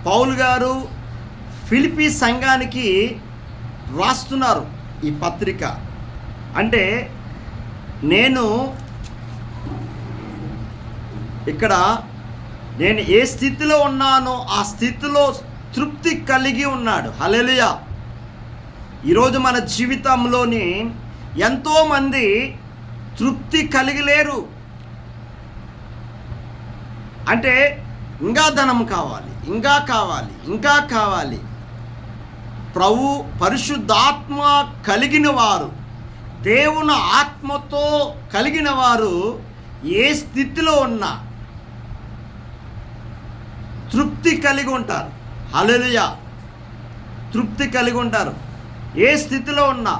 పౌలు గారు ఫిలిప్పీ సంఘానికి రాస్తున్నారు ఈ పత్రిక. అంటే నేను ఏ స్థితిలో ఉన్నానో ఆ స్థితిలో తృప్తి కలిగి ఉన్నాడు. హల్లెలూయా. ఈరోజు మన జీవితంలోని ఎంతోమంది తృప్తి కలిగి లేరు. అంటే ఇంకా ధనం కావాలి, ఇంకా కావాలి. పరిశుద్ధాత్మ కలిగిన వారు, దేవుని ఆత్మతో కలిగిన వారు ఏ స్థితిలో ఉన్నా తృప్తి కలిగి ఉంటారు. హల్లెలూయా. తృప్తి కలిగి ఉంటారు ఏ స్థితిలో ఉన్నా.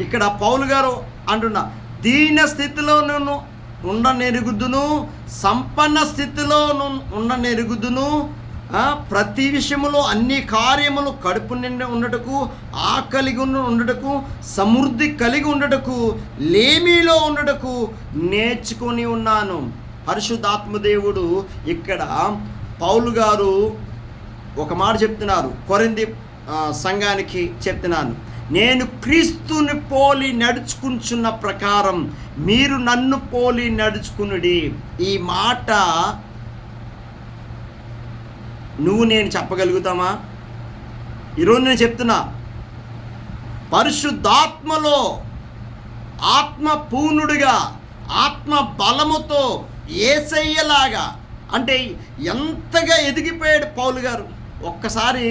ఇక్కడ పౌలు గారు అంటున్నా, దీన స్థితిలో నేను ఉండనెరుగుదును, సంపన్న స్థితిలో ఉండనెరుగుదును, ప్రతి విషయములో అన్ని కార్యములు కడుపు నిండి ఉండటకు, ఆకలిగి ఉండటకు, సమృద్ధి కలిగి ఉండటకు, లేమిలో ఉండటకు నేర్చుకొని ఉన్నాను. పరిశుద్ధాత్మ దేవుడు ఇక్కడ పౌలు గారు ఒక మాట చెప్తున్నారు, కొరింథీ సంఘానికి చెప్తున్నాను, నేను క్రీస్తుని పోలి నడుచుకుంటున్న ప్రకారం మీరు నన్ను పోలి నడుచుకునుడి. ఈ మాట నేను చెప్పగలుగుతామా? ఈరోజు నేను చెప్తున్నా, పరిశుద్ధాత్మలో ఆత్మ పూర్ణుడిగా, ఆత్మ బలముతో యేసయ్యలాగా, అంటే ఎంతగా ఎదిగిపోయాడు పౌలు గారు. ఒక్కసారి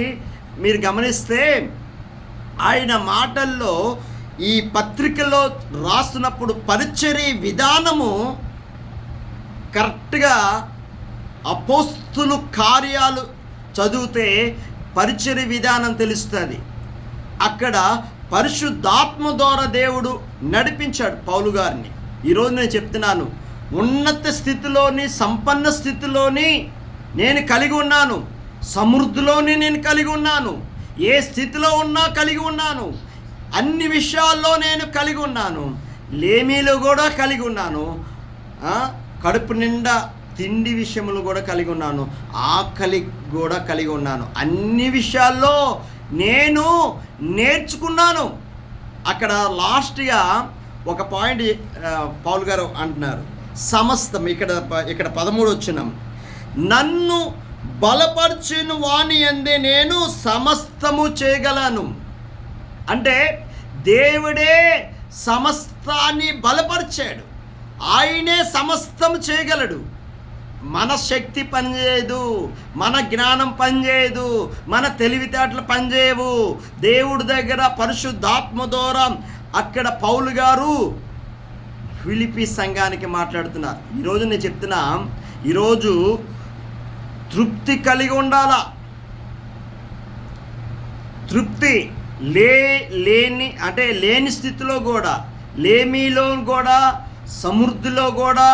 మీరు గమనిస్తే ఆయన మాటల్లో ఈ పత్రికలో రాస్తున్నప్పుడు పరిచర్య విధానము కరెక్ట్గా అపోస్తుల కార్యాలు చదివితే పరిచర్య విధానం తెలుస్తుంది. అక్కడ పరిశుద్ధాత్మ ద్వారా దేవుడు నడిపించాడు పౌలు గారిని. ఈరోజు నేను చెప్తున్నాను, ఉన్నత స్థితిలోని, సంపన్న స్థితిలోని నేను కలిగి ఉన్నాను, సమృద్ధిలోని నేను కలిగి ఉన్నాను, ఏ స్థితిలో ఉన్నా కలిగి ఉన్నాను, అన్ని విషయాల్లో నేను కలిగి ఉన్నాను, లేమీలు కూడా కలిగి ఉన్నాను, కడుపు నిండా తిండి విషయములు కూడా కలిగి ఉన్నాను, ఆకలి కూడా కలిగి ఉన్నాను. అన్ని విషయాల్లో నేను నేర్చుకున్నాను. అక్కడ లాస్ట్గా ఒక పాయింట్ పౌలు గారు అంటున్నారు, సమస్తం. ఇక్కడ 13 వచనం, నన్ను బలపరచును వాని యందే నేను సమస్తము చేయగలను. అంటే దేవుడే సమస్తాన్ని బలపరిచాడు, ఆయనే సమస్తం చేయగలడు. మన శక్తి పనిచేయదు, మన జ్ఞానం పనిచేయదు, మన తెలివితేటలు పనిచేయవు. దేవుడి దగ్గర పరిశుద్ధాత్మ ద్వారా అక్కడ పౌలు గారు ఫిలిప్పీ సంఘానికి మాట్లాడుతున్నారు. ఈరోజు నేను చెప్తున్నా, ఈరోజు తృప్తి కలిగి ఉండాలా. తృప్తి లేని స్థితిలో కూడా, లేమిలో కూడా, సమృద్ధిలో కూడా,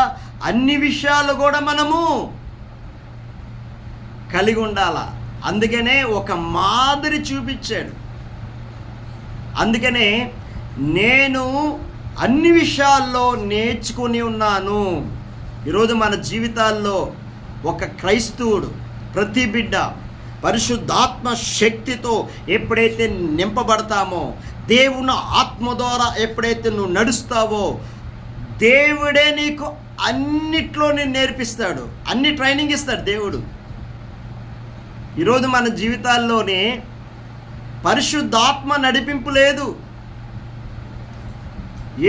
అన్ని విషయాలు కూడా మనము కలిగి ఉండాలా. అందుకనే ఒక మాదిరి చూపించాడు. అందుకనే నేను అన్ని విషయాల్లో నేర్చుకుని ఉన్నాను. ఈరోజు మన జీవితాల్లో ఒక క్రైస్తవుడు, ప్రతి బిడ్డ పరిశుద్ధాత్మ శక్తితో ఎప్పుడైతే నింపబడతామో, దేవుని ఆత్మ ద్వారా ఎప్పుడైతే నువ్వు నడుస్తావో, దేవుడే నీకు అన్నిట్లో నేను నేర్పిస్తాడు, అన్ని ట్రైనింగ్ ఇస్తాడు దేవుడు. ఈరోజు మన జీవితాల్లోనే పరిశుద్ధాత్మ నడిపింపు లేదు.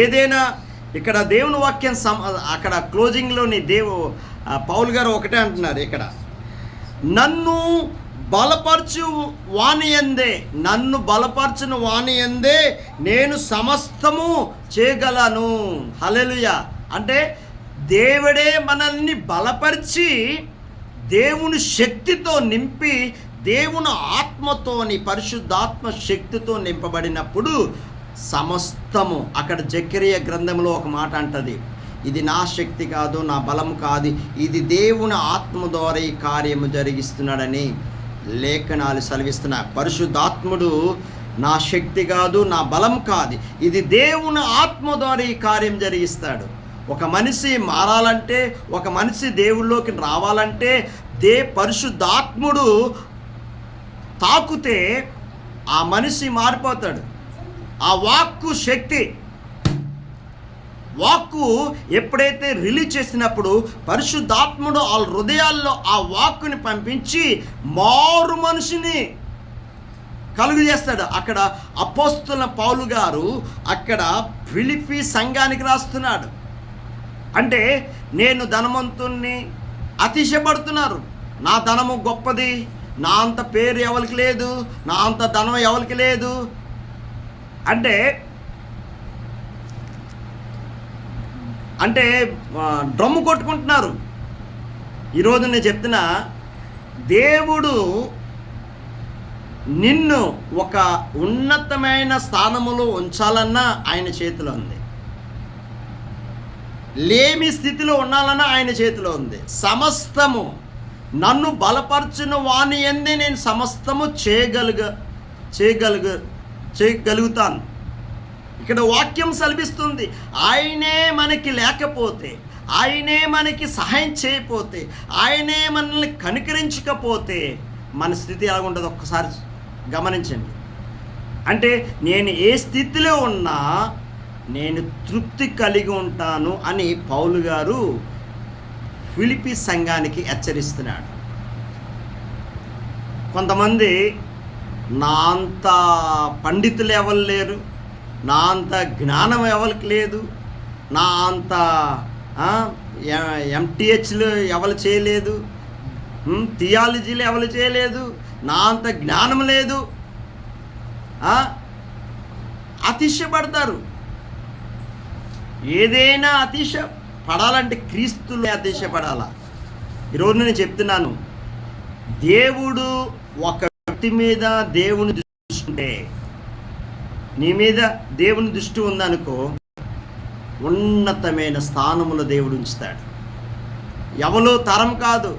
ఏదైనా ఇక్కడ దేవుని వాక్యం అక్కడ క్లోజింగ్లోని పౌలు గారు ఒకటే అంటున్నారు, ఇక్కడ నన్ను బలపరచు వాని యందే నేను సమస్తము చేయగలను. హల్లెలూయా. అంటే దేవుడే మనల్ని బలపరిచి దేవుని శక్తితో నింపి, దేవుని ఆత్మతోని, పరిశుద్ధాత్మ శక్తితో నింపబడినప్పుడు సమస్తము, అక్కడ జకరియా గ్రంథంలో ఒక మాట అంటది, ఇది నా శక్తి కాదు, నా బలము కాదు, ఇది దేవుని ఆత్మ ద్వారా ఈ కార్యము జరిగిస్తున్నాడని లేఖనాలు సెలవిస్తున్నాయి. పరిశుద్ధాత్ముడు నా శక్తి కాదు, నా బలం కాదు, ఇది దేవుని ఆత్మ ద్వారా ఈ కార్యం జరిగిస్తాడు. ఒక మనిషి మారాలంటే, ఒక మనిషి దేవుళ్ళలోకి రావాలంటే పరిశుద్ధాత్ముడు తాకుతే ఆ మనిషి మారిపోతాడు. ఆ వాక్కు శక్తి, వాక్కు ఎప్పుడైతే రిలీజ్ చేసినప్పుడు పరిశుద్ధాత్ముడు వాళ్ళ హృదయాల్లో ఆ వాక్కుని పంపించి మారు మనిషిని కలుగు చేస్తాడు. అక్కడ అపోస్తలుల పౌలు గారు అక్కడ ఫిలిప్పీ సంఘానికి రాస్తున్నాడు. అంటే నేను ధనవంతుణ్ణి, అతిశయపడుతున్నారు, నా ధనము గొప్పది, నా అంత పేరు ఎవరికి లేదు, నా అంత ధనం ఎవరికి లేదు అంటే అంటే డ్రమ్ము కొట్టుకుంటున్నారు. ఈరోజు నేను చెప్తున్నా, దేవుడు నిన్ను ఒక ఉన్నతమైన స్థానములో ఉంచాలన్నా ఆయన చేతిలో ఉంది. లేమి స్థితిలో ఉండాలన్నా ఆయన చేతిలో ఉంది. సమస్తము నన్ను బలపరచున వాని యందే నేను సమస్తము చేయగలుగుతాను. ఇక్కడ వాక్యం సెలవిస్తుంది, ఆయనే మనకి లేకపోతే, ఆయనే మనకి సహాయం చేయకపోతే, ఆయనే మనల్ని కనికరించకపోతే మన స్థితి ఎలా ఉంటుంది ఒక్కసారి గమనించండి. అంటే నేను ఏ స్థితిలో ఉన్నా నేను తృప్తి కలిగి ఉంటాను అని పౌలు గారు ఫిలిప్పీ సంఘానికి హెచ్చరిస్తున్నాడు. కొంతమంది నా అంత పండితులు ఎవరు లేరు, నా అంత జ్ఞానం ఎవరికి లేదు, నా అంత ఎంటీహెచ్లు ఎవరు చేయలేదు, థియాలజీలు ఎవరు చేయలేదు, నా అంత జ్ఞానం లేదు, అతిశయపడతారు. ఏదైనా అతిశయపడాలంటే క్రీస్తులే అతిశయపడాలా. ఈరోజు నేను చెప్తున్నాను, దేవుడు ఒక వ్యక్తి మీద దేవుని దృష్టి ఉంటే, నీ మీద దేవుని దృష్టి ఉందనుకో, ఉన్నతమైన స్థానములో దేవుడు ఉంచుతాడు. ఎవరో తరం కాదు.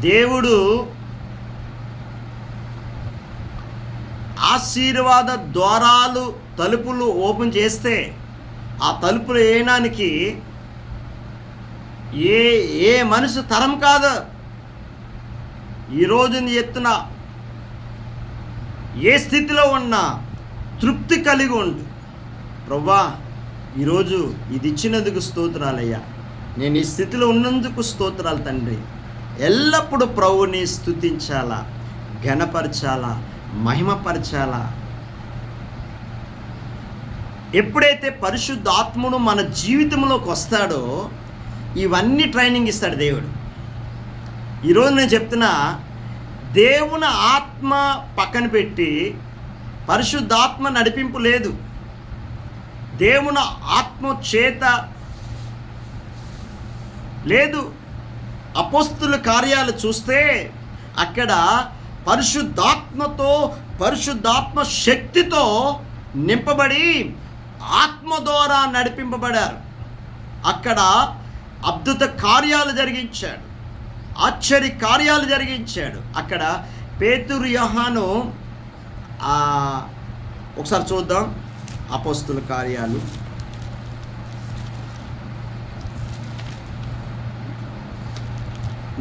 దేవుడు ఆశీర్వాద ద్వారాలు తలుపులు ఓపెన్ చేస్తే ఆ తలుపులు వేయడానికి ఏ మనిషి తరం కాదు. ఈరోజు నీ ఎత్తున ఏ స్థితిలో ఉన్నా తృప్తి కలిగి ఉండు. ప్రభువా, ఈరోజు ఇది ఇచ్చినందుకు స్తోత్రాలయ్యా, నేను ఈ స్థితిలో ఉన్నందుకు స్తోత్రాలు తండ్రి. ఎల్లప్పుడూ ప్రభువుని స్తుతించాలా, ఘనపరచాలా, మహిమపరచాలా. ఎప్పుడైతే పరిశుద్ధాత్ముడు మన జీవితంలోకి వస్తాడో ఇవన్నీ ట్రైనింగ్ ఇస్తాడు దేవుడు. ఈరోజు నేను చెప్తున్నా, దేవుని ఆత్మ పక్కన పెట్టి పరిశుద్ధాత్మ నడిపింపు లేదు. దేవుని ఆత్మ చేత లేదు. అపోస్తుల కార్యాలు చూస్తే అక్కడ పరిశుద్ధాత్మతో, పరిశుద్ధాత్మ శక్తితో నింపబడి ఆత్మ ద్వారా నడిపింపబడారు. అక్కడ అద్భుత కార్యాలు జరిగించాడు, ఆశ్చర్య కార్యాలు జరిగించాడు. అక్కడ పేతురు, యోహాను, ఒకసారి చూద్దాం. అపోస్తుల కార్యాలు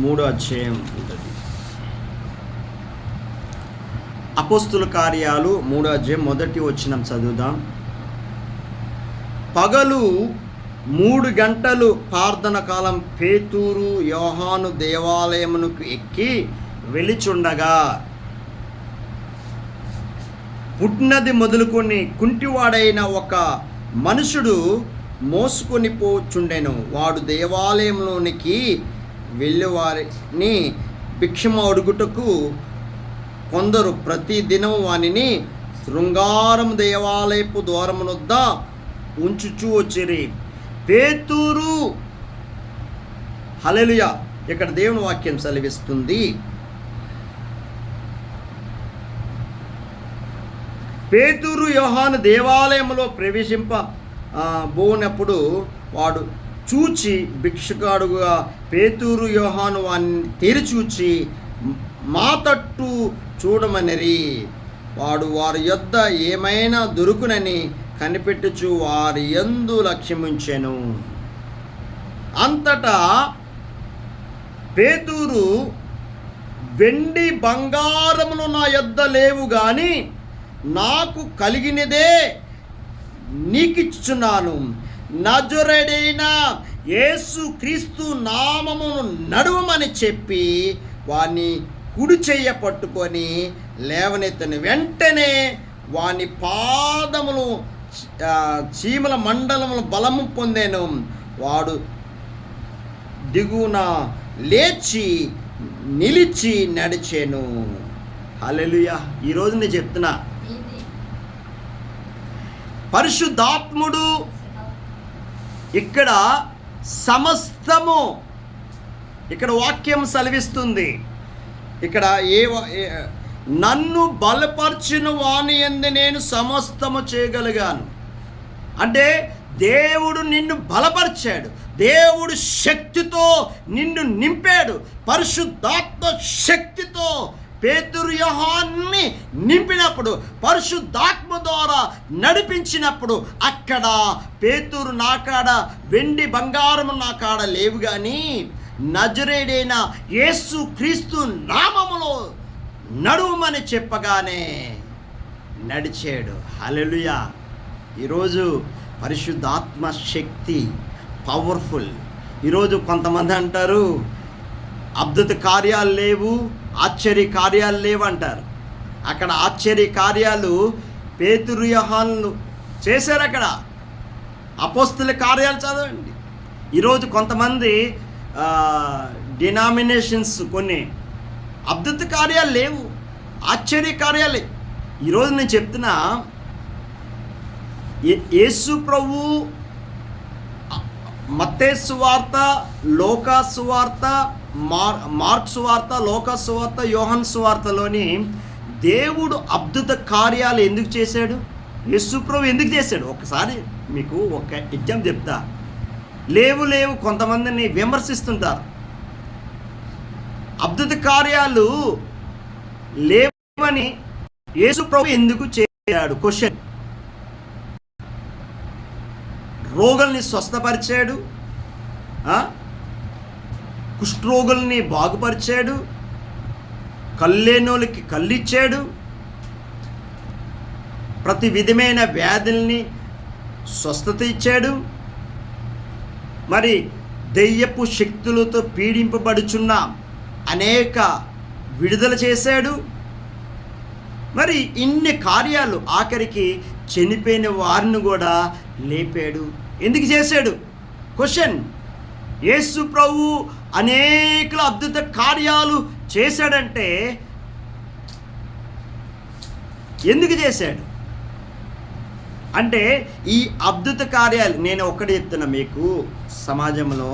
3వ అధ్యాయం ఉంటుంది. అపోస్తుల కార్యాలు 3వ అధ్యాయం 1వ వచనం చదువుదాం. పగలు 3 గంటలు ప్రార్థన కాలం పేతురు, యోహాను దేవాలయమునకు ఎక్కి వెలిచుండగా పుట్టినది మొదలుకొని కుంటివాడైన ఒక మనుషుడు మోసుకొని పోచుండెను. వాడు దేవాలయంలోనికి వెళ్ళి వారిని భిక్షము అడుగుటకు కొందరు ప్రతి దినం వానిని శృంగారం దేవాలయపు ద్వారమునొద్ద ఉంచుచూ వచ్చిరి. పేతురు, హల్లెలూయా, ఇక్కడ దేవుని వాక్యం సెలవిస్తుంది. పేతురు, యోహాను దేవాలయంలో ప్రవేశింపబోనప్పుడు వాడు చూచి భిక్షగాడుగా పేతురు, యోహాను వారిని తెరిచూచి మా తట్టు చూడమనిరి. వాడు వారి యొద్ద ఏమైనా దొరుకునని కనిపెట్టుచు వారి యందు లక్ష్యముంచెను. అంతటా పేతురు వెండి బంగారములు నా యొద్ద లేవు గాని నాకు కలిగినదే నీకిచ్చున్నాను. నజరేయుడైన యేసు క్రీస్తు నామమును నడువమని చెప్పి వాని కుడి చెయ్య పట్టుకొని లేవనెత్తని వెంటనే వాని పాదములు చీమల మండలములు బలము పొందాను. వాడు దిగున లేచి నిలిచి నడిచాను. హల్లెలూయా. ఈరోజు నేను చెప్తున్నా, పరిశుద్ధాత్ముడు ఇక్కడ సమస్తము, ఇక్కడ వాక్యం సెలవిస్తుంది, ఇక్కడ నన్ను బలపరిచిన వాని యందు నేను సమస్తము చేయగలిగాను. అంటే దేవుడు నిన్ను బలపరిచాడు, దేవుడు శక్తితో నిన్ను నింపాడు. పరిశుద్ధాత్మ శక్తితో పేతురు యోహాన్ని నింపినప్పుడు, పరిశుద్ధాత్మ ద్వారా నడిపించినప్పుడు, అక్కడ పేతురు నా కాడ వెండి బంగారము నా కాడ లేవు కానీ నజరేయుడైన యేసు క్రీస్తు నామములో నడువమని చెప్పగానే నడిచాడు. హల్లెలూయా. ఈరోజు పరిశుద్ధాత్మ శక్తి పవర్ఫుల్. ఈరోజు కొంతమంది అంటారు అద్భుత కార్యాలు లేవు, ఆశ్చర్య కార్యాలు లేవు అంటారు. అక్కడ ఆశ్చర్య కార్యాలు పేతురు యోహానులు చేశారు. అక్కడ అపోస్తుల కార్యాలు చదవండి. ఈరోజు కొంతమంది డినామినేషన్స్ కొన్ని అద్భుత కార్యాలు లేవు, ఆశ్చర్య కార్యాలే. ఈరోజు నేను చెప్తున్నా, యేసు ప్రభు మత్తయి సువార్త, లూకా సువార్త, మార్కు సువార్త, లూకా సువార్త, యోహాను సువార్తలోని దేవుడు అద్భుత కార్యాలు ఎందుకు చేశాడు, యేసు ప్రభు ఎందుకు చేశాడు? ఒకసారి మీకు ఒక ఎగ్జాంపుల్ చెప్తా. లేవు కొంతమందిని విమర్శిస్తుంటారు. అద్భుత కార్యాలు లేవని యేసు ప్రభు ఎందుకు చేశాడు? క్వశ్చన్. రోగుల్ని స్వస్థపరిచాడు, కుష్ఠరోగుల్ని బాగుపరిచాడు, కళ్ళేనోళ్ళకి కళ్ళిచ్చాడు, ప్రతి విధమైన వ్యాధుల్ని స్వస్థత ఇచ్చాడు, మరి దెయ్యపు శక్తులతో పీడింపబడుచున్న అనేక విడుదల చేశాడు. మరి ఇన్ని కార్యాలు, ఆఖరికి చనిపోయిన వారిని కూడా లేపాడు. ఎందుకు చేశాడు? క్వశ్చన్. యేసు ప్రభు అనేక అద్భుత కార్యాలు చేశాడంటే ఎందుకు చేశాడు అంటే, ఈ అద్భుత కార్యాలు నేను ఒక్కటి చెప్తున్నా మీకు, సమాజంలో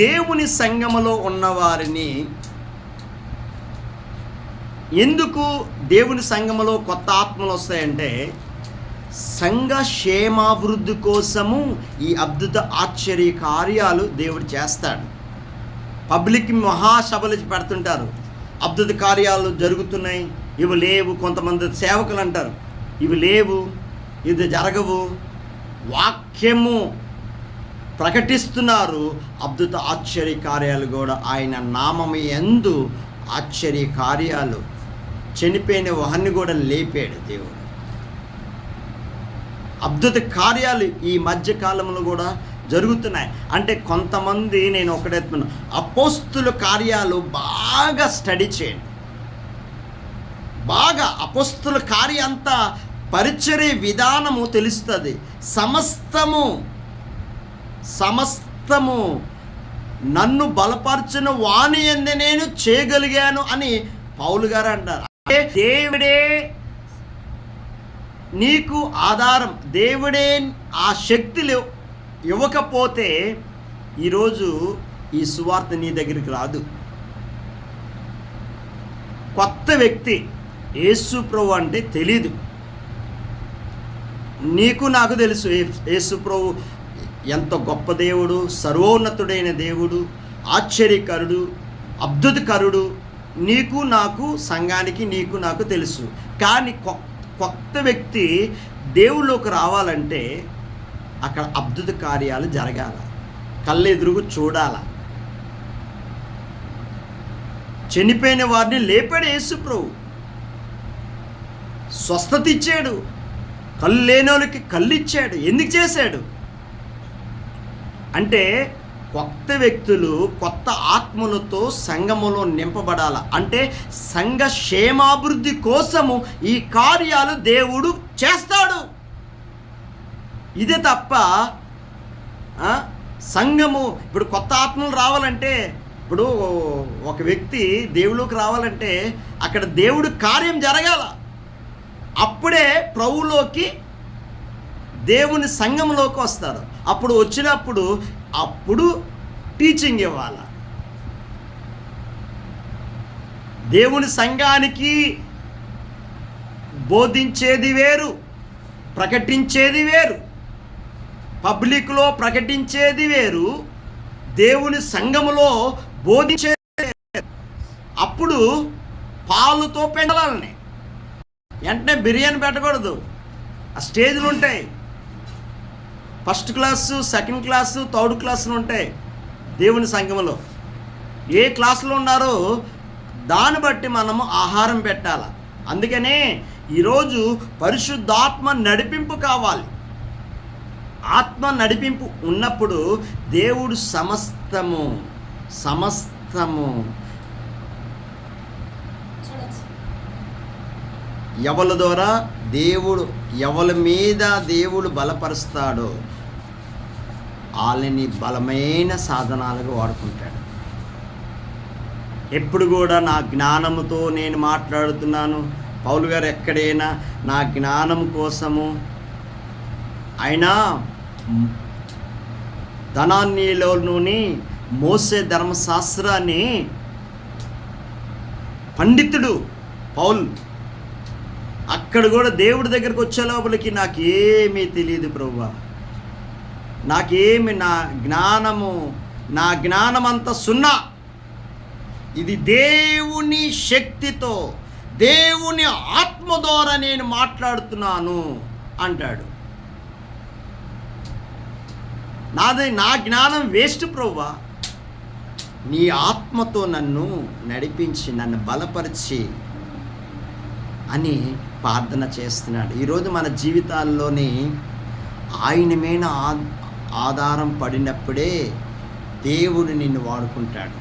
దేవుని సంఘములో ఉన్నవారిని, ఎందుకు దేవుని సంఘములో కొత్త ఆత్మలు వస్తాయంటే సంఘ క్షేమాభివృద్ధి కోసము ఈ అద్భుత ఆశ్చర్య కార్యాలు దేవుడు చేస్తాడు. పబ్లిక్ మహాసభలు పెడుతుంటారు, అద్భుత కార్యాలు జరుగుతున్నాయి, ఇవి లేవు. కొంతమంది సేవకులు అంటారు ఇవి లేవు, ఇది జరగవు. వాక్యము ప్రకటిస్తున్నారు, అద్భుత ఆశ్చర్య కార్యాలు కూడా ఆయన నామము యందు ఆశ్చర్య కార్యాలు. చనిపోయిన వారిని కూడా లేపాడు దేవుడు. అద్భుత కార్యాలు ఈ మధ్య కాలంలో కూడా జరుగుతున్నాయి. అంటే కొంతమంది, నేను ఒకటే అపోస్తుల కార్యాలు బాగా స్టడీ చేయండి. బాగా అపోస్తుల కార్యం అంతా పరిచర్య విధానము తెలుస్తుంది. సమస్తము నన్ను బలపరిచిన వాని యందే నేను చేయగలిగాను అని పౌలు గారు అంటారు. అంటే దేవుడే నీకు ఆధారం, దేవుడే ఆ శక్తులు ఇవ్వకపోతే ఈరోజు ఈ సువార్త నీ దగ్గరికి రాదు. కొత్త వ్యక్తి యేసు ప్రభు అంటే తెలీదు. నీకు నాకు తెలుసు యేసు ప్రభు ఎంత గొప్ప దేవుడు, సర్వోన్నతుడైన దేవుడు, ఆశ్చర్యకరుడు, అద్భుతకరుడు. నీకు నాకు, సంఘానికి నీకు నాకు తెలుసు. కానీ కొత్త వ్యక్తి దేవుళ్ళలోకి రావాలంటే అక్కడ అద్భుత కార్యాలు జరగాల, కళ్ళెదురుగు చూడాల. చనిపోయిన వారిని లేపాడు యేసు ప్రభు. స్వస్థత ఇచ్చాడు, కళ్ళు లేని వాళ్ళకి కళ్ళు ఇచ్చాడు. ఎందుకు చేశాడు అంటే కొత్త వ్యక్తులు కొత్త ఆత్మలతో సంఘములో నింపబడాల. అంటే సంఘ క్షేమాభివృద్ధి కోసము ఈ కార్యాలు దేవుడు చేస్తాడు. ఇదే తప్ప సంఘము ఇప్పుడు కొత్త ఆత్మలు రావాలంటే, ఇప్పుడు ఒక వ్యక్తి దేవుడిలోకి రావాలంటే అక్కడ దేవుడు కార్యం జరగాల. అప్పుడే ప్రభువులోకి దేవుని సంఘంలోకి వస్తారు. అప్పుడు వచ్చినప్పుడు టీచింగ్ ఇవ్వాలి. దేవుని సంఘానికి బోధించేది వేరు, ప్రకటించేది వేరు. పబ్లిక్లో ప్రకటించేది వేరు, దేవుని సంఘములో బోధించేది వేరు. అప్పుడు పాలుతో పెండాలని వెంటనే బిర్యానీ పెట్టకూడదు. ఆ స్టేజ్లు ఉంటాయి, first class, second class, third క్లాసులు ఉంటాయి. దేవుని సంఘంలో ఏ క్లాసులో ఉన్నారో దాన్ని బట్టి మనము ఆహారం పెట్టాలి. అందుకనే ఈరోజు పరిశుద్ధాత్మ నడిపింపు కావాలి. ఆత్మ నడిపింపు ఉన్నప్పుడు దేవుడు సమస్తము ఎవల ద్వారా ఎవరి మీద దేవుడు బలపరుస్తాడో వాళ్ళని బలమైన సాధనాలుగా వాడుకుంటాడు. ఎప్పుడు కూడా నా జ్ఞానముతో నేను మాట్లాడుతున్నాను. పౌలు గారు ఎక్కడైనా నా జ్ఞానం కోసము ఆయన ధనాన్నిలోని మోసే ధర్మశాస్త్రాన్ని పండితుడు పౌలు అక్కడ కూడా దేవుడి దగ్గరికి వచ్చే లోపలికి నాకేమీ తెలియదు ప్రభువా, నాకేమి నా జ్ఞానమంతా సున్నా. ఇది దేవుని శక్తితో దేవుని ఆత్మ ద్వారా నేను మాట్లాడుతున్నాను అంటాడు. నా జ్ఞానం వేస్ట్ ప్రభువా, నీ ఆత్మతో నన్ను నడిపించి నన్ను బలపరిచి అని ప్రార్థన చేస్తున్నాడు. ఈరోజు మన జీవితాల్లోని ఆయన మీద ఆధారం పడినప్పుడే దేవుడు నిన్ను వాడుకుంటాడు.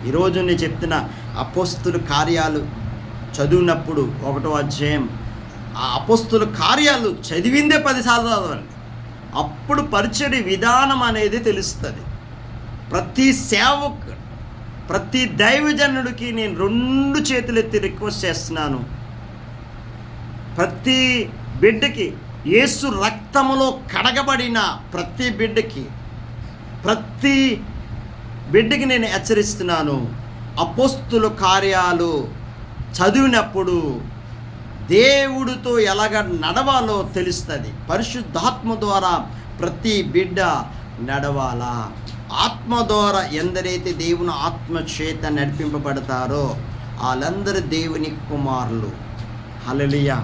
ఈరోజు నేను చెప్తున్న అపోస్తుల కార్యాలు చదివినప్పుడు 1వ అధ్యాయం, ఆ అపోస్తుల కార్యాలు చదివిందే 10 సార్లు చదవండి. అప్పుడు పరిచర్య విధానం అనేది తెలుస్తుంది. ప్రతి సేవకు, ప్రతి దైవజనుడికి నేను 2 చేతులెత్తి రిక్వెస్ట్ చేస్తున్నాను. ప్రతి బిడ్డకి, యేసు రక్తములో కడగబడిన ప్రతి బిడ్డకి నేను హెచ్చరిస్తున్నాను. అపోస్తుల కార్యాలు చదివినప్పుడు దేవుడితో ఎలాగ నడవాలో తెలుస్తుంది. పరిశుద్ధాత్మ ద్వారా ప్రతి బిడ్డ నడవాలా. ఆత్మ ద్వారా ఎందరైతే దేవుని ఆత్మ చేత నడిపింపబడతారో వాళ్ళందరూ దేవుని కుమారులు. హల్లెలూయా,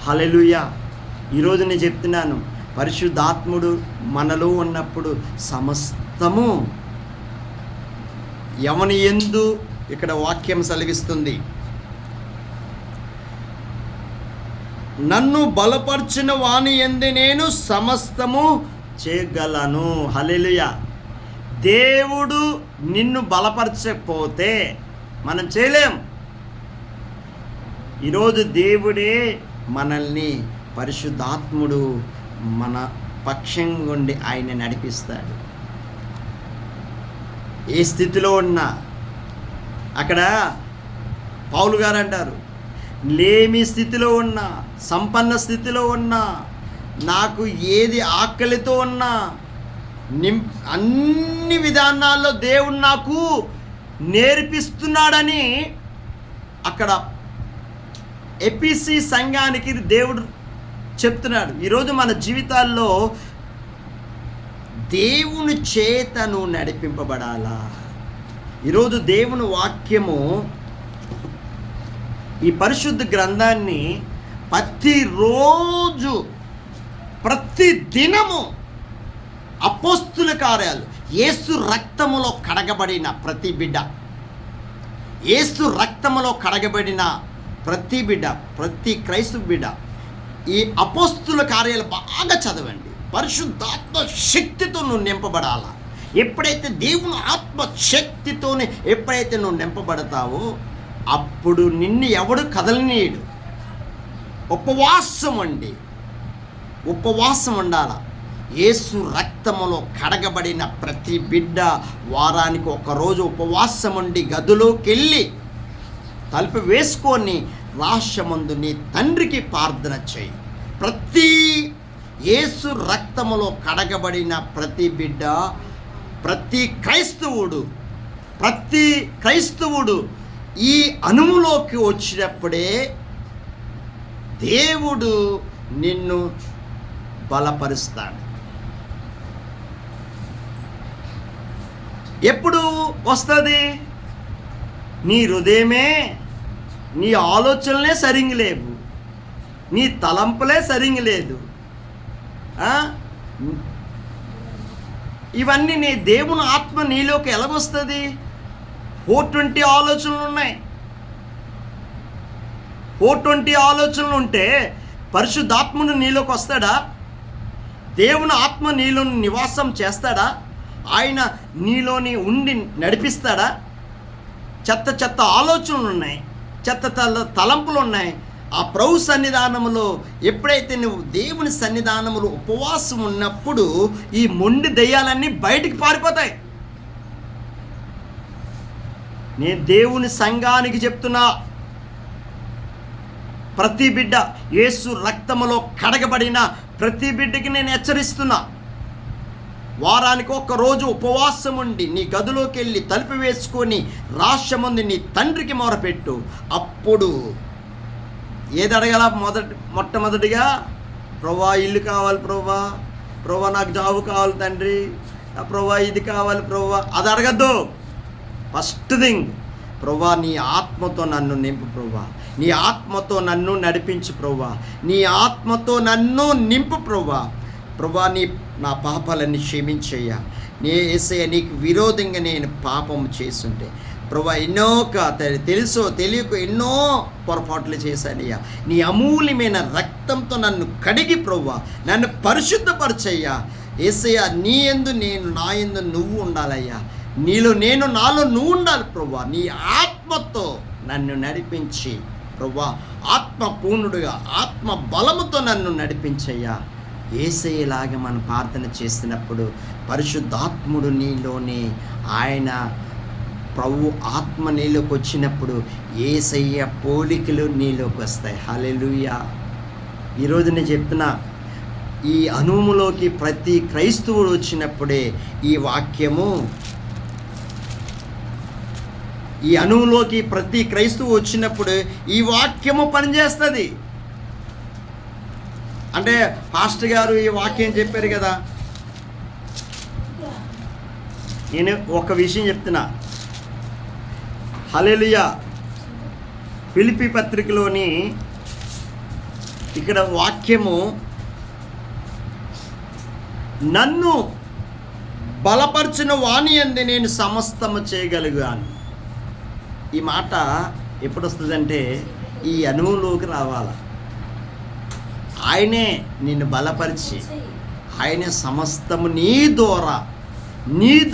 హల్లెలూయా. ఈరోజు నేను చెప్తున్నాను, పరిశుద్ధాత్ముడు మనలో ఉన్నప్పుడు సమస్తము ఎవని యందు ఇక్కడ వాక్యం సెలవిస్తుంది, నన్ను బలపరిచిన వాని యందు నేను సమస్తము చేయగలను. హల్లెలూయా. దేవుడు నిన్ను బలపరచకపోతే మనం చేయలేం. ఈరోజు దేవుడే మనల్ని, పరిశుద్ధాత్ముడు మన పక్షంగా ఉండి ఆయన నడిపిస్తాడు. ఏ స్థితిలో ఉన్నా, అక్కడ పౌలు గారు అంటారు, లేమి స్థితిలో ఉన్నా, సంపన్న స్థితిలో ఉన్నా, నాకు ఏది ఆకలితో ఉన్నా, అన్ని విధానాల్లో దేవుడు నాకు నేర్పిస్తున్నాడని అక్కడ ఎపిసి సంఘానికి దేవుడు చెప్తున్నాడు. ఈరోజు మన జీవితాల్లో దేవుని చేత నువ్వు నడిపింపబడాలా. ఈరోజు దేవుని వాక్యము, ఈ పరిశుద్ధ గ్రంథాన్ని ప్రతిరోజు, ప్రతి దినము అపోస్తుల కార్యాలు, యేసు రక్తములో కడగబడిన ప్రతి బిడ్డ యేసు రక్తములో కడగబడిన ప్రతి బిడ్డ, ప్రతి క్రైస్తవ బిడ్డ ఈ అపోస్తుల కార్యాలు బాగా చదవండి. పరిశుద్ధాత్మ శక్తితో నువ్వు నింపబడాలా. ఎప్పుడైతే దేవుని ఆత్మ శక్తితోనే ఎప్పుడైతే నువ్వు నింపబడతావో అప్పుడు నిన్ను ఎవడు కదలనీయడు. ఉపవాసం ఉండాల. యేసు రక్తములో కడగబడిన ప్రతి బిడ్డ వారానికి ఒకరోజు ఉపవాసం ఉండి గదిలోకి వెళ్ళి తలుపు వేసుకొని రహస్యమందు నీ తండ్రికి ప్రార్థన చేయి. ప్రతి యేసు రక్తములో కడగబడిన ప్రతి బిడ్డ, ప్రతి క్రైస్తవుడు ఈ అనువులోకి వచ్చినప్పుడే దేవుడు నిన్ను బలపరుస్తాడు. ఎప్పుడు వస్తుంది? నీ హృదయమే, నీ ఆలోచనలే సరిగ్గా లేవు, నీ తలంపులే సరిగ్గా లేదు. ఇవన్నీ నీ దేవుని ఆత్మ నీలోకి ఎలాగొస్తుంది? 420 ఆలోచనలు ఉన్నాయి. 420 ఆలోచనలు ఉంటే పరిశుద్ధాత్ముడు నీలోకి వస్తాడా? దేవుని ఆత్మ నీలో నివాసం చేస్తాడా? ఆయన నీలోని ఉండి నడిపిస్తాడా? చెత్త ఆలోచనలు ఉన్నాయి, తలంపులు ఉన్నాయి. ఆ ప్రభు సన్నిధానములో ఎప్పుడైతే నువ్వు దేవుని సన్నిధానములో ఉపవాసం ఉన్నప్పుడు ఈ మొండి దెయ్యాలన్నీ బయటికి పారిపోతాయి. నేను దేవుని సంఘానికి చెప్తున్నా, ప్రతి బిడ్డ యేసు రక్తములో కడగబడిన ప్రతి బిడ్డకి నేను హెచ్చరిస్తున్నా. వారానికి ఒకరోజు ఉపవాసం ఉండి నీ గదిలోకి వెళ్ళి తలుపు వేసుకొని రహస్యమందు నీ తండ్రికి మొరపెట్టు. అప్పుడు ఏది అడగాల? మొట్టమొదటిగా ప్రభా ఇల్లు కావాలి, ప్రభా నాకు జాబు కావాలి తండ్రి, ప్రభా ఇది కావాలి ప్రభా, అది అడగద్దు. ఫస్ట్ థింగ్, ప్రభా నీ ఆత్మతో నన్ను నింపు ప్రభా, నీ ఆత్మతో నన్ను నడిపించు ప్రభా, నీ ఆత్మతో నన్ను నింపు ప్రభా, నా పాపాలన్నీ క్షమించయ్యా. యేసయ్య నీకు విరోధంగా నేను పాపం చేస్తుంటే ప్రభా, ఎన్నో తెలుసో తెలియక ఎన్నో పొరపాట్లు చేశానయ్యా. నీ అమూల్యమైన రక్తంతో నన్ను కడిగి ప్రభా, నన్ను పరిశుద్ధపరచయ్యా. యేసయ్య నీ యందు నేను, నా యందు నువ్వు ఉండాలయ్యా. నీలో నేను, నాలో నువ్వు ఉండాలి ప్రభా. నీ ఆత్మతో నన్ను నడిపించి ప్రభా, ఆత్మ పూర్ణుడుగా ఆత్మ బలముతో నన్ను నడిపించయ్యా. యేసయ్యలాగా మనం ప్రార్థన చేసినప్పుడు పరిశుద్ధాత్ముడు నీలోనే, ఆయన ప్రభు ఆత్మ నీలోకి వచ్చినప్పుడు యేసయ్య పోలికలు నీలోకి వస్తాయి. హల్లెలూయా. ఈరోజు నేను చెప్తున్నా, ఈ అనుభవంలోకి ప్రతి క్రైస్తవుడు వచ్చినప్పుడే ఈ వాక్యము, ఈ అనువులోకి ప్రతి క్రైస్తవు వచ్చినప్పుడు ఈ వాక్యము పనిచేస్తుంది. అంటే పాస్టర్ గారు ఈ వాక్యం చెప్పారు కదా, నేను ఒక విషయం చెప్తున్నా. హల్లెలూయా. ఫిలిప్పీ పత్రికలోని ఇక్కడ వాక్యము, నన్ను బలపరిచిన వాణి యందు నేను సమస్తము చేయగలిగాను. ఈ మాట ఎప్పుడు వస్తుందంటే ఈ అనుభవంలోకి రావాలి. ఆయనే నిన్ను బలపరిచి, ఆయనే సమస్తము నీ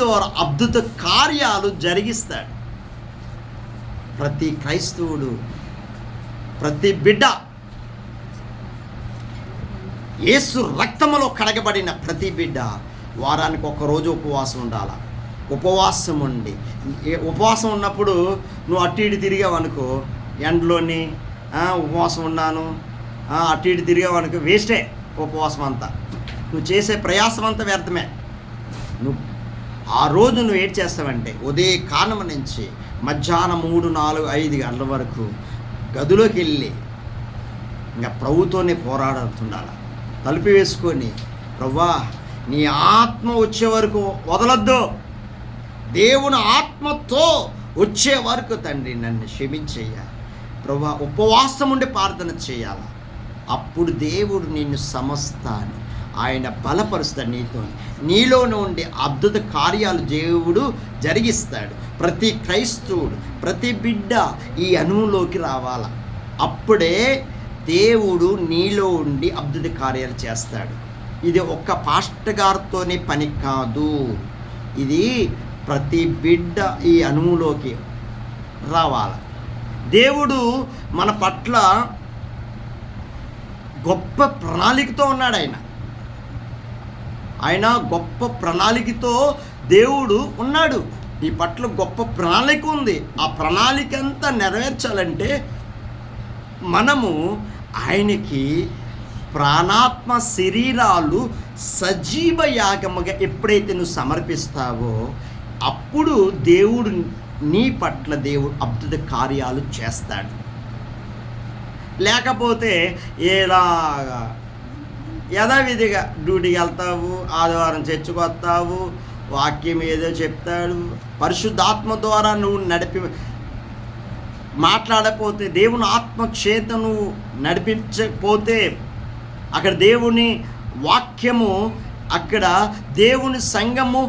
ద్వారా అద్భుత కార్యాలు జరిగిస్తాడు. ప్రతి క్రైస్తవుడు, ప్రతి బిడ్డ యేసు రక్తములో కడగబడిన ప్రతి బిడ్డ వారానికి ఒకరోజు ఉపవాసం ఉండాలి. ఉపవాసం ఉండి, ఉపవాసం ఉన్నప్పుడు నువ్వు అటు ఇటు తిరిగావనుకో, ఎండలోని ఉపవాసం ఉన్నాను అటు ఇటు తిరిగావనుకో, వేస్టే ఉపవాసం అంతా. నువ్వు చేసే ప్రయాసం అంతా వ్యర్థమే. నువ్వు ఆ రోజు నువ్వు ఏం చేస్తావంటే ఉదయ కాలం నుంచి మధ్యాహ్నం 3, 4, 5 గంటల వరకు గదిలోకి వెళ్ళి ఇంకా ప్రభుతోనే పోరాడుతుండాలి. తలుపు వేసుకొని, ప్రభువా నీ ఆత్మ వచ్చే వరకు వదలొద్దు, దేవుని ఆత్మతో వచ్చే వరకు తండ్రి నన్ను క్షమించయ్యా. ప్రభువా ఉపవాసం ఉండి ప్రార్థన చేయాలి. అప్పుడు దేవుడు నిన్ను సమస్తాన్ని, ఆయన బలపరుస్తాడు. నీలో నుండి అద్భుత కార్యాలు దేవుడు జరిగిస్తాడు. ప్రతి క్రైస్తవుడు, ప్రతి బిడ్డ ఈ అనుభవంలోకి రావాల. అప్పుడే దేవుడు నీలో ఉండి అద్భుత కార్యాలు చేస్తాడు. ఇది ఒక్క పాస్టర్ గారితోనే పని కాదు, ఇది ప్రతి బిడ్డ ఈ అనుభవంలోకి రావాలి. దేవుడు మన పట్ల గొప్ప ప్రణాళికతో ఉన్నాడు. ఆయన గొప్ప ప్రణాళికతో దేవుడు ఉన్నాడు. ఈ పట్ల గొప్ప ప్రణాళిక ఉంది. ఆ ప్రణాళిక అంతా నెరవేర్చాలంటే మనము ఆయనకి ప్రాణాత్మ శరీరాలు సజీవ యాగముగా ఎప్పుడైతే నువ్వు సమర్పిస్తావో అప్పుడు దేవుడు నీ పట్ల దేవుడు అద్భుత కార్యాలు చేస్తాడు. లేకపోతే ఎలాగా యథావిధిగా డ్యూటీకి వెళ్తావు, ఆదివారం చర్చికి వస్తావు, వాక్యం ఏదో చెప్తాడు, పరిశుద్ధాత్మ ద్వారా నువ్వు మాట్లాడకపోతే, దేవుని ఆత్మ చేత నువ్వు నడిపించకపోతే, అక్కడ దేవుని వాక్యము, అక్కడ దేవుని సంఘము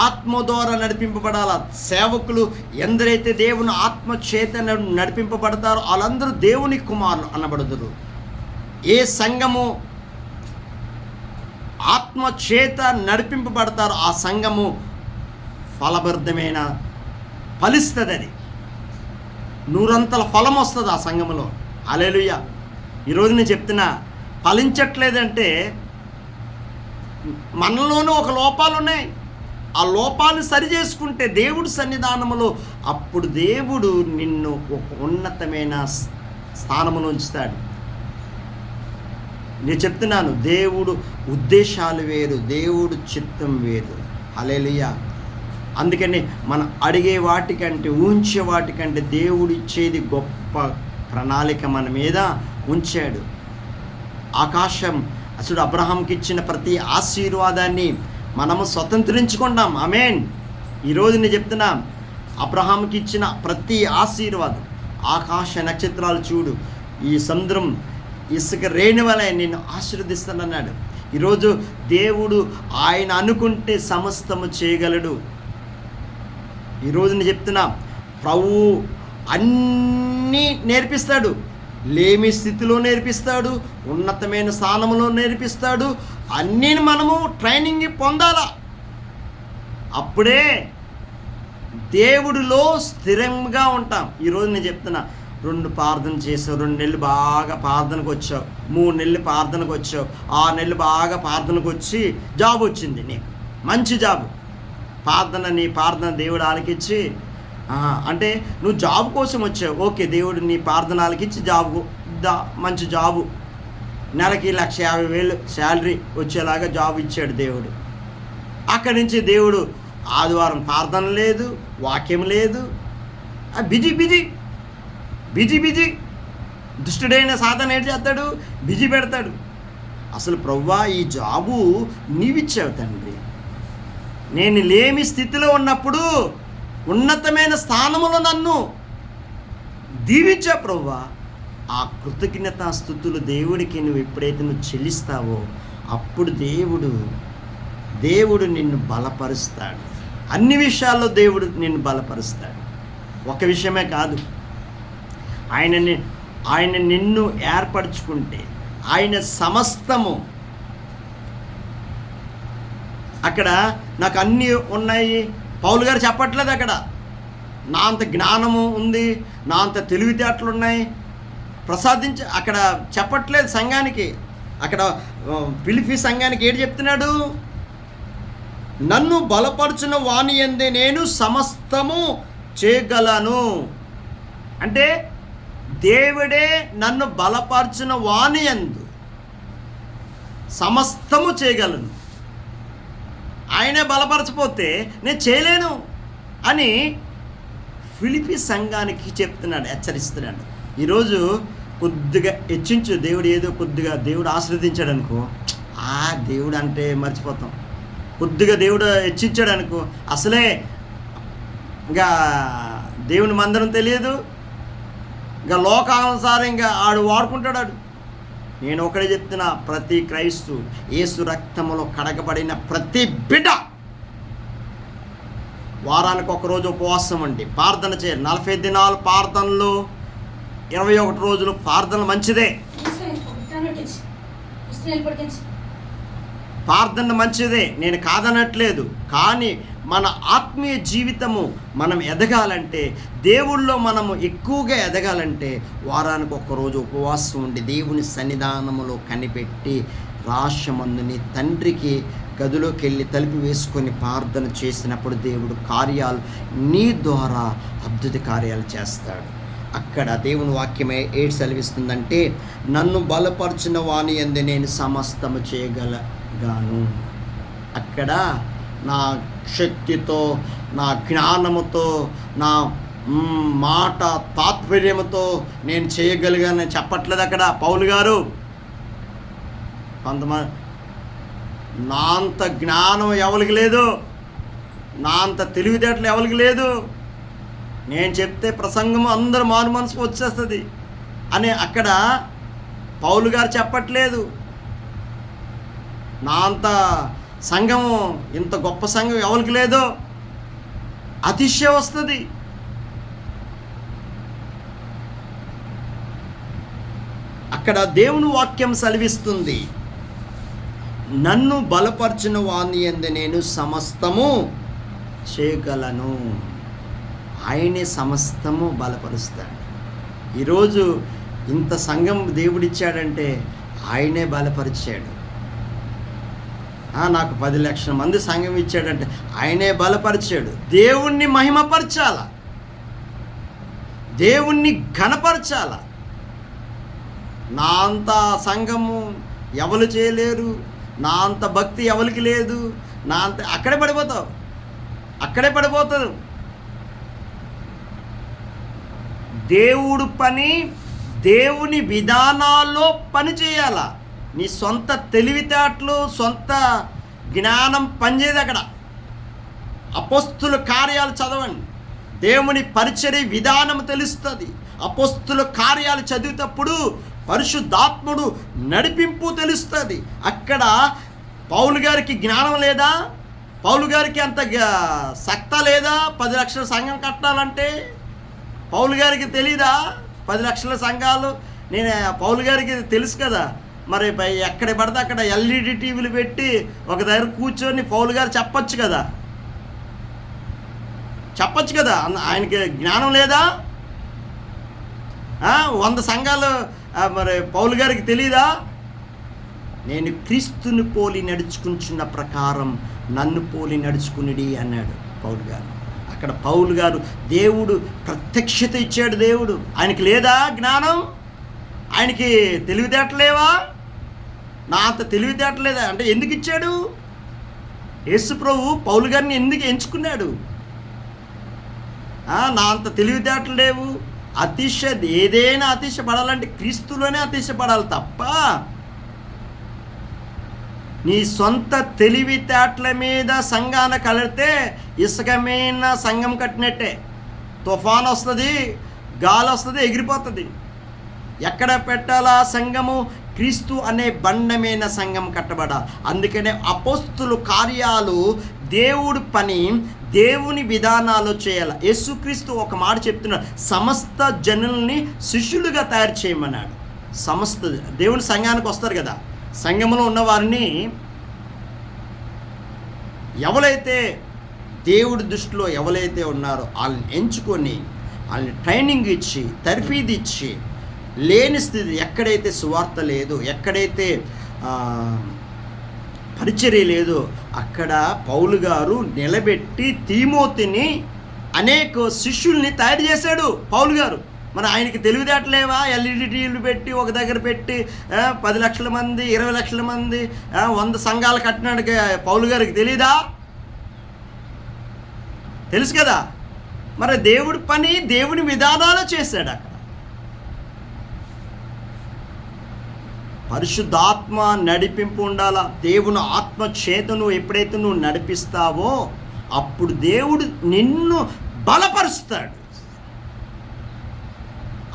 ఆత్మ ద్వారా నడిపింపబడాల. సేవకులు ఎందరైతే దేవుని ఆత్మ చేత నడిపింపబడతారో వాళ్ళందరూ దేవుని కుమారులు అనబడుదురు. ఏ సంఘము ఆత్మ చేత నడిపింపబడతారో ఆ సంఘము ఫలభరితమైన ఫలిస్తుంది. అది 100 ఫలం వస్తుంది ఆ సంఘములో. హల్లెలూయా. ఈరోజు నేను చెప్తున్నా, ఫలించట్లేదంటే మనలోనూ ఒక లోపాలు ఉన్నాయి. ఆ లోపాలు సరి చేసుకుంటే దేవుడి సన్నిధానములో అప్పుడు దేవుడు నిన్ను ఒక ఉన్నతమైన స్థానములో ఉంచుతాడు. నేను చెప్తున్నాను, దేవుడు ఉద్దేశాలు వేరు, దేవుడు చిత్తం వేరు. హల్లెలూయా. అందుకని మనం అడిగే వాటికంటే, ఊహించే వాటికంటే దేవుడు ఇచ్చేది గొప్ప ప్రణాళిక మన మీద ఉంచాడు. ఆకాశం అసలు అబ్రహాంకి ఇచ్చిన ప్రతి ఆశీర్వాదాన్ని మనము స్వతంత్రించుకుంటాం. ఆమేన్. ఈరోజు నేను చెప్తున్నా, అబ్రహాంకి ఇచ్చిన ప్రతి ఆశీర్వాదం, ఆకాశ నక్షత్రాలు చూడు, ఈ సముద్రం ఇసుక రేణి వలె నిన్ను ఆశీర్వదిస్తానన్నాడు. ఈరోజు దేవుడు ఆయన అనుకుంటే సమస్తము చేయగలడు. ఈరోజు నేను చెప్తున్నా, ప్రభువు అన్నీ నేర్పిస్తాడు. లేమి స్థితిలో నేర్పిస్తాడు, ఉన్నతమైన స్థానంలో నేర్పిస్తాడు. అన్నీ మనము ట్రైనింగ్ పొందాలా. అప్పుడే దేవుడిలో స్థిరంగా ఉంటాం. ఈరోజు నేను చెప్తున్నా, 2 ప్రార్థన చేసావు, 2 నెలలు బాగా ప్రార్థనకు వచ్చావు, 3 నెలలు ప్రార్థనకు వచ్చావు, 6 నెలలు బాగా ప్రార్థనకు వచ్చి జాబ్ వచ్చింది, నీకు మంచి జాబ్. నీ ప్రార్థన దేవుడు ఆలకించి, అంటే నువ్వు జాబ్ కోసం వచ్చావు, ఓకే, దేవుడు నీ ప్రార్థన ఆలకించి మంచి జాబు, నెలకి 1,50,000 శాలరీ వచ్చేలాగా జాబ్ ఇచ్చాడు దేవుడు. అక్కడి నుంచి దేవుడు ఆదివారం ప్రార్థన లేదు, వాక్యం లేదు, బిజీ బిజీ బిజీ బిజీ. దుష్టుడైన సాతాను ఏం చేస్తాడు? బిజీ పెడతాడు. అసలు ప్రభువా, ఈ జాబు నీవిచ్చావు తండ్రి, నేను లేమి స్థితిలో ఉన్నప్పుడు ఉన్నతమైన స్థానములో నన్ను దీవించా ప్రభువా. ఆ కృతజ్ఞతాస్తుతులు దేవుడికి నువ్వు ఎప్పుడైతే చెల్లిస్తావో అప్పుడు దేవుడు నిన్ను బలపరుస్తాడు. అన్ని విషయాల్లో దేవుడు నిన్ను బలపరుస్తాడు. ఒక విషయమే కాదు, ఆయన నిన్ను ఏర్పరచుకుంటే ఆయన సమస్తము, అక్కడ నాకు అన్నీ ఉన్నాయి పౌలు గారు చెప్పట్లేదు. అక్కడ నా అంత జ్ఞానము ఉంది, నా అంత తెలివితేటలు ఉన్నాయి ప్రసాదించి అక్కడ చెప్పట్లేదు సంఘానికి. అక్కడ ఫిలిప్పీ సంఘానికి ఏంటి చెప్తున్నాడు? నన్ను బలపరచిన వాని యందే నేను సమస్తము చేయగలను. అంటే దేవుడే నన్ను బలపరచిన వాని యందు సమస్తము చేయగలను. ఆయనే బలపరచపోతే నేను చేయలేను అని ఫిలిప్పీ సంఘానికి చెప్తున్నాడు, హెచ్చరిస్తున్నాడు. ఈరోజు కొద్దిగా హెచ్చించు, దేవుడు ఏదో కొద్దిగా దేవుడు ఆశీర్వదించాడు అనుకో, దేవుడు అంటే మర్చిపోతాం. కొద్దిగా దేవుడు హెచ్చించాడు అనుకో, అసలే ఇంకా దేవుని మందిరం తెలియదు, ఇంకా లోకానుసారం ఇంకా ఆడు వాడుకుంటాడు. నేను ఒకటే చెప్తున్నా, ప్రతి క్రైస్తు యేసు రక్తములో కడగబడిన ప్రతి బిడ్డ వారానికి ఒకరోజు ఉపవాసం అండి, ప్రార్థన చేయాలి. 40 దినాలు ప్రార్థనలు, 21 రోజులు ప్రార్థన మంచిదే, ప్రార్థన మంచిదే, నేను కాదనట్లేదు. కానీ మన ఆత్మీయ జీవితము మనం ఎదగాలంటే, దేవుళ్ళో మనము ఎక్కువగా ఎదగాలంటే వారానికి ఒక్కరోజు ఉపవాసం ఉండి దేవుని సన్నిధానములో కనిపెట్టి రాశమందుని తండ్రికి గదిలోకి వెళ్ళి తలుపు వేసుకొని ప్రార్థన చేసినప్పుడు దేవుడు కార్యాలు నీ ద్వారా అద్భుత కార్యాలు చేస్తాడు. అక్కడ దేవుని వాక్యమే ఏడు సెలవిస్తుందంటే, నన్ను బలపరిచిన వాని యందు నేను సమస్తము చేయగలగాను. అక్కడ నా శక్తితో, నా జ్ఞానముతో, నా మాట తాత్పర్యముతో నేను చేయగలిగానని చెప్పట్లేదు అక్కడ పౌలు గారు. కొంతమంది నా అంత జ్ఞానం ఎవరికి లేదు, నా అంత తెలివితేటలు ఎవరికి లేదు, నేను చెప్తే ప్రసంగం అందరూ మారు మనసు వచ్చేస్తుంది అని అక్కడ పౌలు గారు చెప్పట్లేదు. నా అంత సంఘము, ఇంత గొప్ప సంఘం ఎవరికి లేదో అతిశయం వస్తుంది. అక్కడ దేవుని వాక్యం సెలవిస్తుంది, నన్ను బలపరిచిన వాని యందు నేను సమస్తము చేయగలను. ఆయనే సమస్తము బలపరుస్తాడు. ఈరోజు ఇంత సంఘం దేవుడిచ్చాడంటే ఆయనే బలపరిచాడు. నాకు 10 లక్షల మంది సంఘం ఇచ్చాడంటే ఆయనే బలపరిచాడు. దేవుణ్ణి మహిమపరచాల, దేవుణ్ణి ఘనపరచాల. నా అంత సంఘము ఎవరు చేయలేరు, నా అంత భక్తి ఎవరికి లేదు, నా అంత అక్కడే పడిపోతావు. దేవుడు పని దేవుని విధానాల్లో పని చేయాల. నీ సొంత తెలివితేటలు, సొంత జ్ఞానం పనిచేయదు అక్కడ. అపోస్తుల కార్యాలు చదవండి, దేవుని పరిచర్య విధానం తెలుస్తుంది. అపోస్తుల కార్యాలు చదివేటప్పుడు పరిశుద్ధాత్ముడు నడిపింపు తెలుస్తుంది. అక్కడ పౌలు గారికి జ్ఞానం లేదా? పౌలు గారికి అంత సక్త లేదా? 10 లక్షల సంఘం కట్టాలంటే పౌలు గారికి తెలీదా? 10 లక్షల సంఘాలు నేను పౌలు గారికి తెలుసు కదా. మరి ఎక్కడ పడితే అక్కడ ఎల్ఈడి టీవీలు పెట్టి ఒక దగ్గర కూర్చొని పౌలు గారు చెప్పచ్చు కదా. ఆయనకి జ్ఞానం లేదా? 100 సంఘాలు మరి పౌలు గారికి తెలీదా? నేను క్రీస్తుని పోలి నడుచుకుంటున్న ప్రకారం నన్ను పోలి నడుచుకునిడి అన్నాడు పౌలు గారు. అక్కడ పౌలు గారు దేవుడు ప్రత్యక్షత ఇచ్చాడు. దేవుడు ఆయనకి లేదా జ్ఞానం? ఆయనకి తెలివితేటలేవా? నా అంత తెలివితేటలేదా అంటే ఎందుకు ఇచ్చాడు? యేసు ప్రభు పౌలు గారిని ఎందుకు ఎంచుకున్నాడు? నా అంత తెలివితేటలు లేవు. ఏదైనా అతిశయపడాలంటే క్రీస్తులోనే అతిశయపడాలి తప్ప నీ సొంత తెలివితేటల మీద సంఘాన కలిగితే ఇసుకమైన సంఘం కట్టినట్టే. తుఫాన్ వస్తుంది, గాలి వస్తుంది, ఎగిరిపోతుంది. ఎక్కడ పెట్టాలా సంఘము? క్రీస్తు అనే బండమైన సంఘం కట్టబడాలి. అందుకనే అపోస్తుల కార్యాలు దేవుడి పని, దేవుని విధానాలు చేయాలి. యేసుక్రీస్తు ఒక మాట చెప్తున్నాడు, సమస్త జనుల్ని శిష్యులుగా తయారు చేయమన్నాడు. సమస్త దేవుని సంఘానికి వస్తారు కదా, సంఘంలో ఉన్నవారిని ఎవరైతే దేవుడి దృష్టిలో ఎవరైతే ఉన్నారో వాళ్ళని ఎంచుకొని వాళ్ళని ట్రైనింగ్ ఇచ్చి తర్ఫీదు ఇచ్చి, లేని స్థితి ఎక్కడైతే సువార్త లేదు, ఎక్కడైతే పరిచర్య లేదు అక్కడ పౌలు గారు నిలబెట్టి తిమోతిని అనేక శిష్యుల్ని తయారు చేశాడు పౌలు గారు. మరి ఆయనకి తెలివితేటలేవా? ఎల్ఈడి టీవీలు పెట్టి ఒక దగ్గర పెట్టి 10 లక్షల మంది, 20 లక్షల మంది, 100 సంఘాలు కట్టినాడు పౌలు గారికి తెలీదా? తెలుసు కదా. మరి దేవుడి పని దేవుని విధానాలు చేశాడు. అక్కడ పరిశుద్ధాత్మ నడిపింపు ఉండాలా. దేవుని ఆత్మ చేత నువ్వు ఎప్పుడైతే నువ్వు నడిపిస్తావో అప్పుడు దేవుడు నిన్ను బలపరుస్తాడు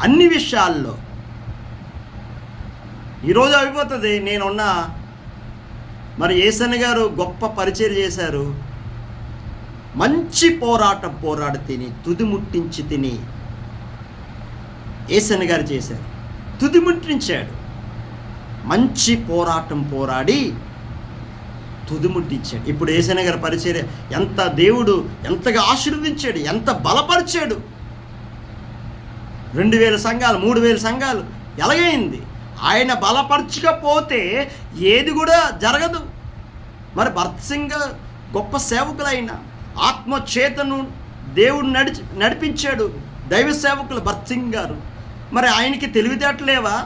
అన్ని విషయాల్లో. ఈరోజు అయిపోతుంది. నేనున్నా మరి యేసన్న గారు గొప్ప పరిచయం చేశారు. మంచి పోరాటం పోరాడి తిని తుది ముట్టించి తిని యేసన్న గారు చేశారు. తుది ముట్టించాడు. మంచి పోరాటం పోరాడి తుది ముట్టించాడు. ఇప్పుడు యేసన్న గారి పరిచర్య ఎంత దేవుడు ఎంతగా ఆశీర్వదించాడు, ఎంత బలపరిచాడు. 2000 సంఘాలు 3000 సంఘాలు ఎలాగైంది. ఆయన బలపరచకపోతే ఏది కూడా జరగదు. మరి భరత్ సింగ్ గొప్ప సేవకులైన ఆత్మచేతను దేవుడు నడిపించాడు. దైవ సేవకులు భరత్ సింగ్ గారు. మరి ఆయనకి తెలివితేటలేవా?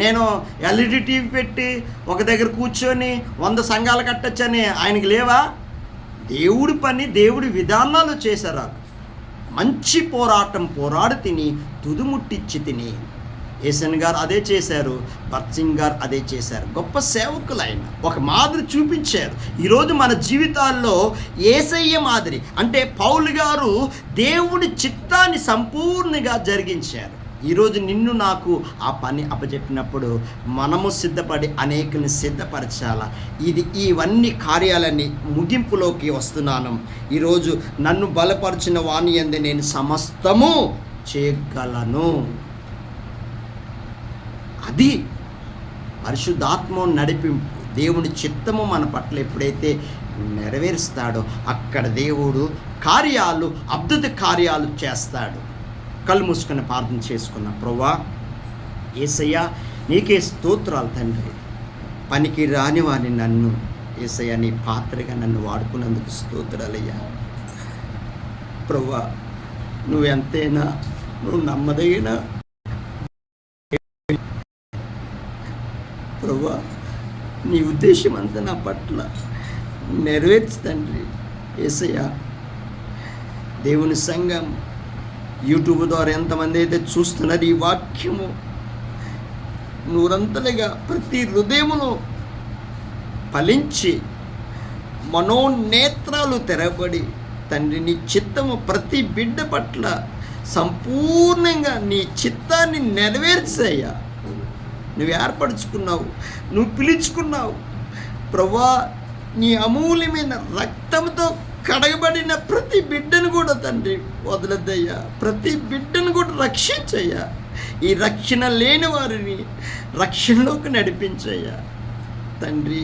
నేను ఎల్ఈడి టీవీ పెట్టి ఒక దగ్గర కూర్చొని 100 సంఘాలు కట్టొచ్చని ఆయనకి లేవా? దేవుడి పని దేవుడి విధానాలు చేశారు. మంచి పోరాటం పోరాడి తిని తుదిముట్టించి తిని యేసన్న గారు అదే చేశారు. భరత్ సింగ్ గారు అదే చేశారు. గొప్ప సేవకులు ఆయన ఒక మాదిరి చూపించారు. ఈరోజు మన జీవితాల్లో యేసయ్య మాదిరి అంటే పౌలు గారు దేవుడి చిత్తాన్ని సంపూర్ణంగా జరిగించారు. ఈరోజు నిన్ను నాకు ఆ పని అప్పచెప్పినప్పుడు మనము సిద్ధపడి అనేకుని సిద్ధపరచాలా. ఇవన్నీ కార్యాలన్నీ ముగింపులోకి వస్తున్నాను. ఈరోజు నన్ను బలపరిచిన వాని యందు నేను సమస్తము చేయగలను. అది పరిశుద్ధాత్మ నడిపింపు. దేవుని చిత్తము మన పట్ల ఎప్పుడైతే నెరవేరుస్తాడో అక్కడ దేవుడు కార్యాలు అద్భుత కార్యాలు చేస్తాడు. కళ్ళు మూసుకొని ప్రార్థన చేసుకున్న ప్రభువా యేసయ్య నీకే స్తోత్రాలు తండ్రి. పనికి రాని వారిని నన్ను యేసయ్య నీ పాత్రగా నన్ను వాడుకున్నందుకు స్తోత్రాలయ్యా. ప్రభువా నువ్వెంతైనా నువ్వు నమ్మదగిన ప్రభువా. నీ ఉద్దేశం అంతా నా పట్ల నెరవేర్చు తండ్రి. యేసయ్య దేవుని సంఘం యూట్యూబ్ ద్వారా ఎంతమంది అయితే చూస్తున్నారు ఈ వాక్యము నూరంతలుగా ప్రతి హృదయమును ఫలించి మనోనేత్రాలు తెరబడి తండ్రి నీ చిత్తము ప్రతి బిడ్డ పట్ల సంపూర్ణంగా నీ చిత్తాన్ని నెరవేర్చయ్యా. నువ్వు ఏర్పరచుకున్నావు, నువ్వు పిలుచుకున్నావు ప్రభువా. నీ అమూల్యమైన రక్తంతో కడగబడిన ప్రతి బిడ్డను కూడా తండ్రి వదలద్దయ్యా. ప్రతి బిడ్డను కూడా రక్షించయ్యా. ఈ రక్షణ లేని వారిని రక్షణలోకి నడిపించయ్యా తండ్రి.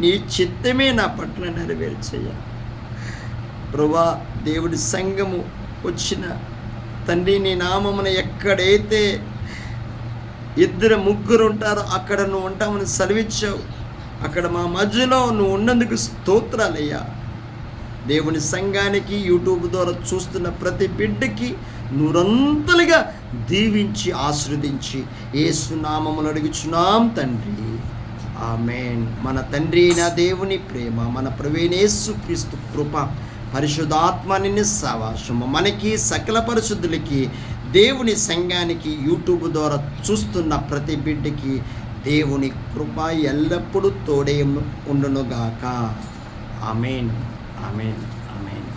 నీ చిత్తమే నా పట్ల నెరవేర్చయ్యా ప్రభువా. దేవుడి సంఘము వచ్చిన తండ్రి నీ నామమున ఎక్కడైతే 2-3 ఉంటారో అక్కడ నువ్వు ఉంటామని సెలవిచ్చావు. అక్కడ మా మధ్యలో నువ్వు ఉన్నందుకు స్తోత్రాలయ్యా. దేవుని సంఘానికి యూట్యూబ్ ద్వారా చూస్తున్న ప్రతి బిడ్డకి నూరంతలుగా దీవించి ఆశీర్వదించి యేసు నామములో అడుగుచున్నాం తండ్రి. ఆమేన్. మన తండ్రి నా దేవుని ప్రేమ, మన ప్రభువైన యేసుక్రీస్తు కృప, పరిశుద్ధాత్మ సహవాసము మనకి సకల పరిశుద్ధులకి దేవుని సంఘానికి యూట్యూబ్ ద్వారా చూస్తున్న ప్రతి బిడ్డకి దేవుని కృప ఎల్లప్పుడూ తోడే ఉండునుగాక. ఆమేన్. ఆమేన్. ఆమేన్.